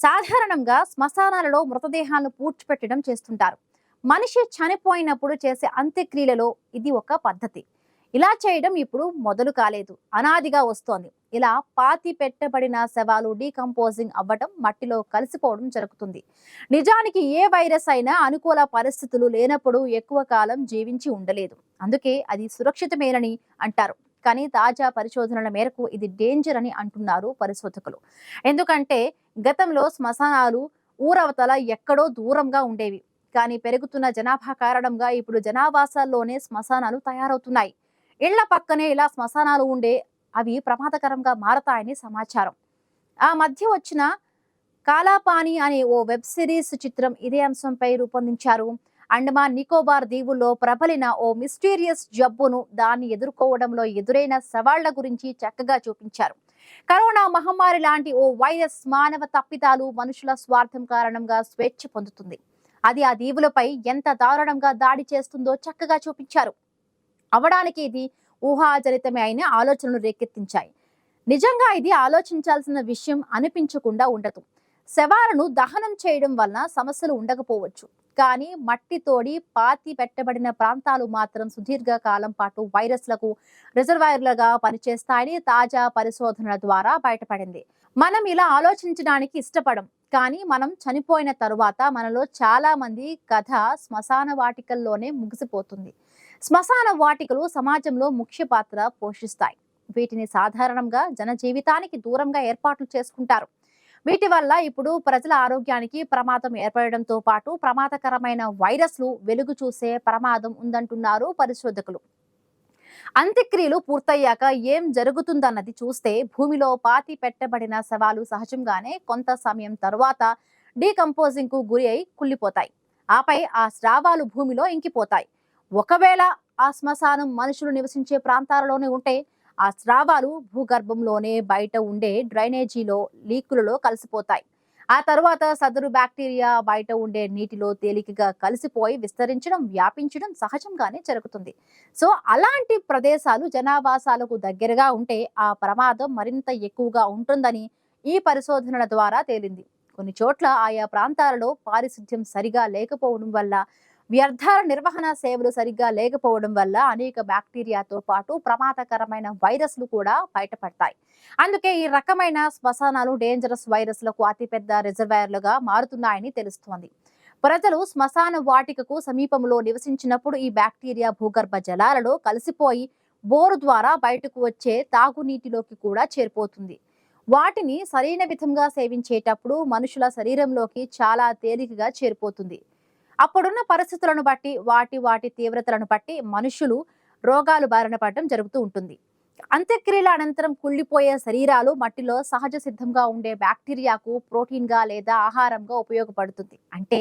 సాధారణంగా శ్మశానాలలో మృతదేహాలను పూడ్చిపెట్టడం చేస్తుంటారు. మనిషి చనిపోయినప్పుడు చేసే అంత్యక్రియలలో ఇది ఒక పద్ధతి. ఇలా చేయడం ఇప్పుడు మొదలు కాలేదు, అనాదిగా వస్తోంది. ఇలా పాతి పెట్టబడిన శవాలు డీకంపోజింగ్ అవ్వడం, మట్టిలో కలిసిపోవడం జరుగుతుంది. నిజానికి ఏ వైరస్ అయినా అనుకూల పరిస్థితులు లేనప్పుడు ఎక్కువ కాలం జీవించి ఉండలేదు. అందుకే అది సురక్షితమేనని అంటారు. కానీ తాజా పరిశోధనల మేరకు ఇది డేంజర్ అని అంటున్నారు పరిశోధకులు. ఎందుకంటే గతంలో శ్మశానాలు ఊరవతల ఎక్కడో దూరంగా ఉండేవి. కానీ పెరుగుతున్న జనాభా కారణంగా ఇప్పుడు జనావాసాల్లోనే శ్మశానాలు తయారవుతున్నాయి. ఇళ్ల పక్కనే ఇలా శ్మశానాలు ఉండే అవి ప్రమాదకరంగా మారతాయని సమాచారం. ఆ మధ్య వచ్చిన కాలాపాని అనే ఓ వెబ్ సిరీస్ చిత్రం ఇదే అంశంపై రూపొందించారు. అండమాన్ నికోబార్ దీవుల్లో ప్రబలిన ఓ మిస్టీరియస్ జబ్బును, దాన్ని ఎదుర్కోవడంలో ఎదురైన సవాళ్ల గురించి చక్కగా చూపించారు. కరోనా మహమ్మారి లాంటి ఓ వైరస్ మానవ తప్పిదాలు, మనుషుల స్వార్థం కారణంగా స్వేచ్ఛ పొందుతుంది. అది ఆ దీవులపై ఎంత దారుణంగా దాడి చేస్తుందో చక్కగా చూపించారు. అవడానికి ఇది ఊహాజనితమే అయిన ఆలోచనలు రేకెత్తించాయి. నిజంగా ఇది ఆలోచించాల్సిన విషయం అనిపించకుండా ఉండదు. శవాలను దహనం చేయడం వలన సమస్యలు ఉండకపోవచ్చు, కానీ మట్టి తోడి పాతి పెట్టబడిన ప్రాంతాలు మాత్రం సుదీర్ఘ కాలం పాటు వైరస్లకు రిజర్వాయర్లుగా పనిచేస్తాయని తాజా పరిశోధనల ద్వారా బయటపడింది. మనం ఇలా ఆలోచించడానికి ఇష్టపడం, కానీ మనం చనిపోయిన తరువాత మనలో చాలా మంది కథ శ్మశాన వాటికల్లోనే ముగిసిపోతుంది. శ్మశాన వాటికలు సమాజంలో ముఖ్య పాత్ర పోషిస్తాయి. వీటిని సాధారణంగా జన జీవితానికి దూరంగా ఏర్పాట్లు చేసుకుంటారు. వీటి వల్ల ఇప్పుడు ప్రజల ఆరోగ్యానికి ప్రమాదం ఏర్పడడంతో పాటు ప్రమాదకరమైన వైరస్లు వెలుగు చూసే ప్రమాదం ఉందంటున్నారు పరిశోధకులు. అంత్యక్రియలు పూర్తయ్యాక ఏం జరుగుతుందన్నది చూస్తే, భూమిలో పాతి పెట్టబడిన శవాలు సహజంగానే కొంత సమయం తరువాత డీకంపోజింగ్ కు గురి అయి కుళ్ళిపోతాయి. ఆపై ఆ స్రావాలు భూమిలో ఇంకిపోతాయి. ఒకవేళ ఆ శ్మశానం మనుషులు నివసించే ప్రాంతాలలోనే ఉంటే, ఆ స్రావాలు భూగర్భంలోనే బయట ఉండే డ్రైనేజీలో, లీకులలో కలిసిపోతాయి. ఆ తరువాత సదరు బ్యాక్టీరియా బయట ఉండే నీటిలో తేలికగా కలిసిపోయి విస్తరించడం, వ్యాపించడం సహజంగానే జరుగుతుంది. సో అలాంటి ప్రదేశాలు జనావాసాలకు దగ్గరగా ఉంటే ఆ ప్రమాదం మరింత ఎక్కువగా ఉంటుందని ఈ పరిశోధనల ద్వారా తేలింది. కొన్ని చోట్ల ఆయా ప్రాంతాలలో పారిశుధ్యం సరిగా లేకపోవడం వల్ల, వ్యర్థాల నిర్వహణ సేవలు సరిగ్గా లేకపోవడం వల్ల అనేక బ్యాక్టీరియాతో పాటు ప్రమాదకరమైన వైరస్లు కూడా బయటపడతాయి. అందుకే ఈ రకమైన శ్మశానాలు డేంజరస్ వైరస్లకు అతిపెద్ద రిజర్వాయర్లుగా మారుతున్నాయని తెలుస్తోంది. ప్రజలు శ్మశాన వాటికకు సమీపంలో నివసించినప్పుడు ఈ బ్యాక్టీరియా భూగర్భ జలాలలో కలిసిపోయి బోరు ద్వారా బయటకు వచ్చే తాగునీటిలోకి కూడా చేరిపోతుంది. వాటిని సరైన విధంగా సేవించేటప్పుడు మనుషుల శరీరంలోకి చాలా తేలికగా చేరిపోతుంది. అప్పుడున్న పరిస్థితులను బట్టి, వాటి తీవ్రతలను బట్టి మనుషులు రోగాలు బారిన పడడం జరుగుతూ ఉంటుంది. అంత్యక్రియల అనంతరం కుళ్ళిపోయే శరీరాలు మట్టిలో సహజ సిద్ధంగా ఉండే బ్యాక్టీరియాకు ప్రోటీన్గా లేదా ఆహారంగా ఉపయోగపడుతుంది. అంటే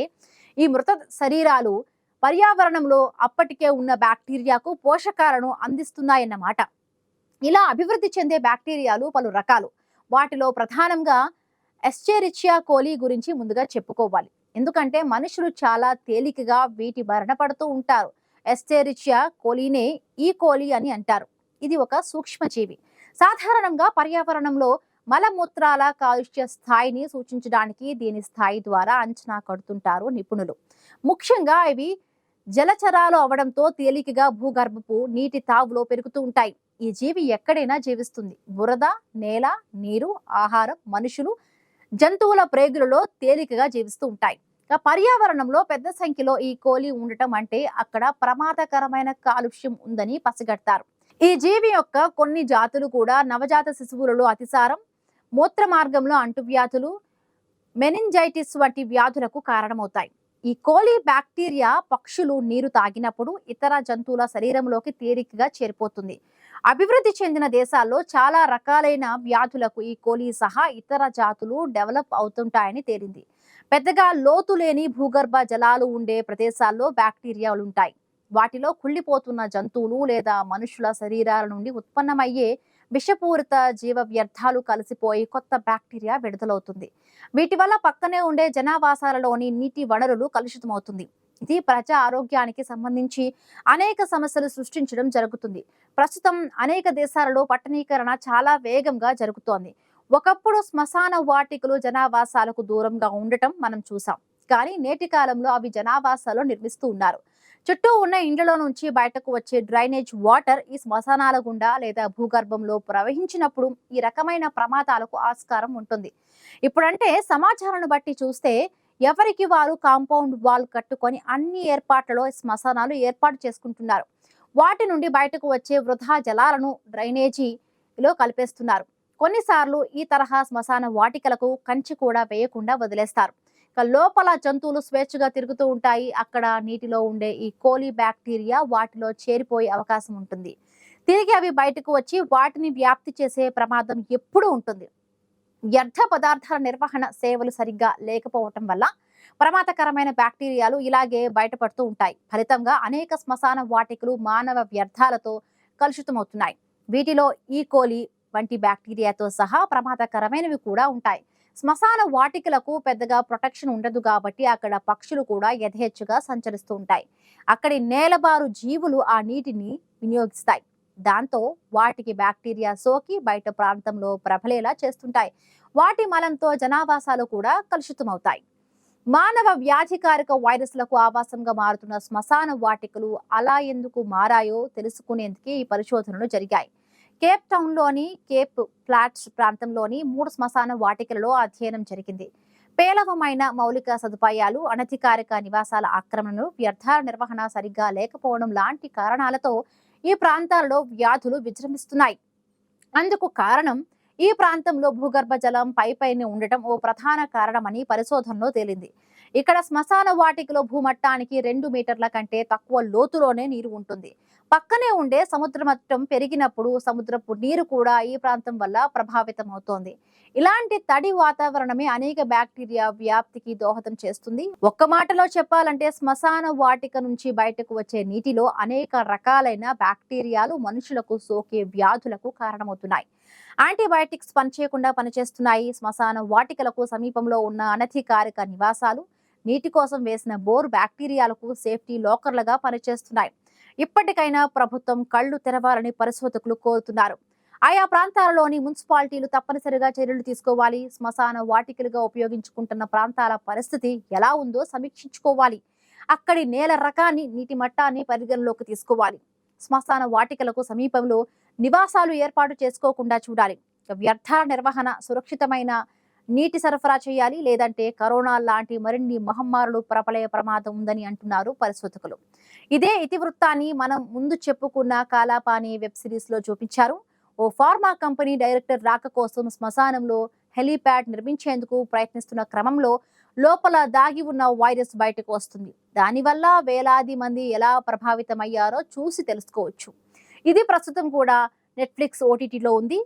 ఈ మృత శరీరాలు పర్యావరణంలో అప్పటికే ఉన్న బ్యాక్టీరియాకు పోషకాలను అందిస్తున్నాయన్నమాట. ఇలా అభివృద్ధి చెందే బ్యాక్టీరియాలు పలు రకాలు. వాటిలో ప్రధానంగా ఎస్చెరిచియా కోలి గురించి ముందుగా చెప్పుకోవాలి. ఎందుకంటే మనుషులు చాలా తేలికగా వీటి బారిన పడుతూ ఉంటారు. ఎస్చెరిచియా కోలినే ఈ కోలి అని అంటారు. ఇది ఒక సూక్ష్మజీవి. సాధారణంగా పర్యావరణంలో మలమూత్రాల కాలుష్య స్థాయిని సూచించడానికి దీని స్థాయి ద్వారా అంచనా కడుతుంటారు నిపుణులు. ముఖ్యంగా ఇవి జలచరాలు అవడంతో తేలికగా భూగర్భపు నీటి తావులో పెరుగుతూ ఉంటాయి. ఈ జీవి ఎక్కడైనా జీవిస్తుంది. బురద, నేల, నీరు, ఆహారం, మనుషులు, జంతువుల ప్రేగులలో తేలికగా జీవిస్తూ ఉంటాయి. పర్యావరణంలో పెద్ద సంఖ్యలో ఈ కోలి ఉండటం అంటే అక్కడ ప్రమాదకరమైన కాలుష్యం ఉందని పసిగడతారు. ఈ జీవి యొక్క కొన్ని జాతులు కూడా నవజాత శిశువులలో అతిసారం, మూత్ర మార్గంలో అంటువ్యాధులు, మెనింజైటిస్ వంటి వ్యాధులకు కారణమవుతాయి. ఈ కోలి బ్యాక్టీరియా పక్షులు నీరు తాగినప్పుడు ఇతర జంతువుల శరీరంలోకి తేలికగా చేరిపోతుంది. అభివృద్ధి చెందిన దేశాల్లో చాలా రకాలైన వ్యాధులకు ఈ కోలి సహా ఇతర జాతులు డెవలప్ అవుతుంటాయని తేలింది. పెద్దగా లోతు లేని భూగర్భ జలాలు ఉండే ప్రదేశాల్లో బ్యాక్టీరియాలు ఉంటాయి. వాటిలో కుళ్ళిపోతున్న జంతువులు లేదా మనుషుల శరీరాల నుండి ఉత్పన్నమయ్యే విషపూరిత జీవ వ్యర్థాలు కలిసిపోయి కొత్త బ్యాక్టీరియా విడుదలవుతుంది. వీటి వల్ల పక్కనే ఉండే జనావాసాలలోని నీటి వనరులు కలుషితమవుతుంది. ఇది ప్రజా ఆరోగ్యానికి సంబంధించి అనేక సమస్యలు సృష్టించడం జరుగుతుంది. ప్రస్తుతం అనేక దేశాలలో పట్టణీకరణ చాలా వేగంగా జరుగుతోంది. ఒకప్పుడు శ్మశాన వాటికలు జనావాసాలకు దూరంగా ఉండటం మనం చూసాం. కానీ నేటి కాలంలో అవి జనావాసాలు నిర్మిస్తూ ఉన్నారు. చుట్టూ ఉన్న ఇండ్లలో నుంచి బయటకు వచ్చే డ్రైనేజ్ వాటర్ ఈ శ్మశానాల గుండా లేదా భూగర్భంలో ప్రవహించినప్పుడు ఈ రకమైన ప్రమాదాలకు ఆస్కారం ఉంటుంది. ఇప్పుడంటే సమాచారాన్ని బట్టి చూస్తే ఎవరికి వారు కాంపౌండ్ వాల్ కట్టుకొని అన్ని ఏర్పాట్లలో శ్మశానాలు ఏర్పాటు చేసుకుంటున్నారు. వాటి నుండి బయటకు వచ్చే వృధా జలాలను డ్రైనేజీలో కలిపేస్తున్నారు. కొన్నిసార్లు ఈ తరహా శ్మశాన వాటికలకు కంచి కూడా వేయకుండా వదిలేస్తారు. లోపల జంతువులు స్వేచ్ఛగా తిరుగుతూ ఉంటాయి. అక్కడ నీటిలో ఉండే ఈ కోలి బ్యాక్టీరియా వాటిలో చేరిపోయే అవకాశం ఉంటుంది. తిరిగి అవి బయటకు వచ్చి వాటిని వ్యాప్తి చేసే ప్రమాదం ఎప్పుడూ ఉంటుంది. వ్యర్థ పదార్థాల నిర్వహణ సేవలు సరిగ్గా లేకపోవటం వల్ల ప్రమాదకరమైన బ్యాక్టీరియాలు ఇలాగే బయటపడుతూ ఉంటాయి. ఫలితంగా అనేక శ్మశాన వాటికలు మానవ వ్యర్థాలతో కలుషితమవుతున్నాయి. వీటిలో ఈ కోలి వంటి బ్యాక్టీరియాతో సహా ప్రమాదకరమైనవి కూడా ఉంటాయి. శ్మశాన వాటికలకు పెద్దగా ప్రొటెక్షన్ ఉండదు కాబట్టి అక్కడ పక్షులు కూడా యథేచ్ఛగా సంచరిస్తూ ఉంటాయి. అక్కడి నేలబారు జీవులు ఆ నీటిని వినియోగిస్తాయి. దాంతో వాటికి బ్యాక్టీరియా సోకి బయట ప్రాంతంలో ప్రబలేలా చేస్తుంటాయి. వాటి మలంతో జనావాసాలు కూడా కలుషితమవుతాయి. మానవ వ్యాధికారక వైరస్లకు ఆవాసంగా మారుతున్న శ్మశాన వాటికలు అలా ఎందుకు మారాయో తెలుసుకునేందుకు ఈ పరిశోధనలు జరిగాయి. కేప్ టౌన్ లోని కేప్ ఫ్లాట్స్ ప్రాంతంలోని 3 శ్మశాన వాటికలలో అధ్యయనం జరిగింది. పేలవమైన మౌలిక సదుపాయాలు, అనధికారిక నివాసాల ఆక్రమణలు, వ్యర్థాల నిర్వహణ సరిగ్గా లేకపోవడం లాంటి కారణాలతో ఈ ప్రాంతాలలో వ్యాధులు విజృంభిస్తున్నాయి. అందుకు కారణం ఈ ప్రాంతంలో భూగర్భ జలం పైపైనే ఉండటం ఓ ప్రధాన కారణమని పరిశోధనలో తేలింది. ఇక్కడ శ్మశాన వాటికలో భూమట్టానికి 2 మీటర్ల కంటే తక్కువ లోతులోనే నీరు ఉంటుంది. పక్కనే ఉండే సముద్ర మట్టం పెరిగినప్పుడు సముద్రపు నీరు కూడా ఈ ప్రాంతం వల్ల ప్రభావితం అవుతోంది. ఇలాంటి తడి వాతావరణమే అనేక బ్యాక్టీరియా వ్యాప్తికి దోహదం చేస్తుంది. ఒక్క మాటలో చెప్పాలంటే శ్మశాన వాటిక నుంచి బయటకు వచ్చే నీటిలో అనేక రకాలైన బ్యాక్టీరియాలు మనుషులకు సోకే వ్యాధులకు కారణమవుతున్నాయి. యాంటీబయాటిక్స్ పనిచేయకుండా పనిచేస్తున్నాయి. శ్మశాన వాటికలకు సమీపంలో ఉన్న అనధికారిక నివాసాలు, నీటి కోసం వేసిన బోర్ బ్యాక్టీరియాలకు సేఫ్టీ లాకర్లుగా పనిచేస్తున్నాయి. ఇప్పటికైనా ప్రభుత్వం కళ్లు తెరవాలని పరిశోధకులు కోరుతున్నారు. ఆయా ప్రాంతాలలోని మున్సిపాలిటీలు తప్పనిసరిగా చర్యలు తీసుకోవాలి. శ్మశాన వాటికలుగా ఉపయోగించుకుంటున్న ప్రాంతాల పరిస్థితి ఎలా ఉందో సమీక్షించుకోవాలి. అక్కడి నేల రకాన్ని, నీటి మట్టాన్ని పరిగణలోకి తీసుకోవాలి. శ్మశాన వాటికలకు సమీపంలో నివాసాలు ఏర్పాటు చేసుకోకుండా చూడాలి. వ్యర్థాల నిర్వహణ, సురక్షితమైన నీటి సరఫరా చేయాలి. లేదంటే కరోనా లాంటి మరిన్ని మహమ్మారులు ప్రబలే ప్రమాదం ఉందని అంటున్నారు పరిశోధకులు. ఇదే ఇతివృత్తాన్ని మనం ముందు చెప్పుకున్న కాలాపాని వెబ్ సిరీస్ లో చూపించారు. ఓ ఫార్మా కంపెనీ డైరెక్టర్ రాక కోసం శ్మశానంలో హెలీప్యాడ్ నిర్మించేందుకు ప్రయత్నిస్తున్న క్రమంలో లోపల దాగి ఉన్న వైరస్ బయటకు వస్తుంది. దానివల్ల వేలాది మంది ఎలా ప్రభావితమయ్యారో చూసి తెలుసుకోవచ్చు. ఇది ప్రస్తుతం కూడా నెట్ఫ్లిక్స్ ఓటీటీలో ఉంది.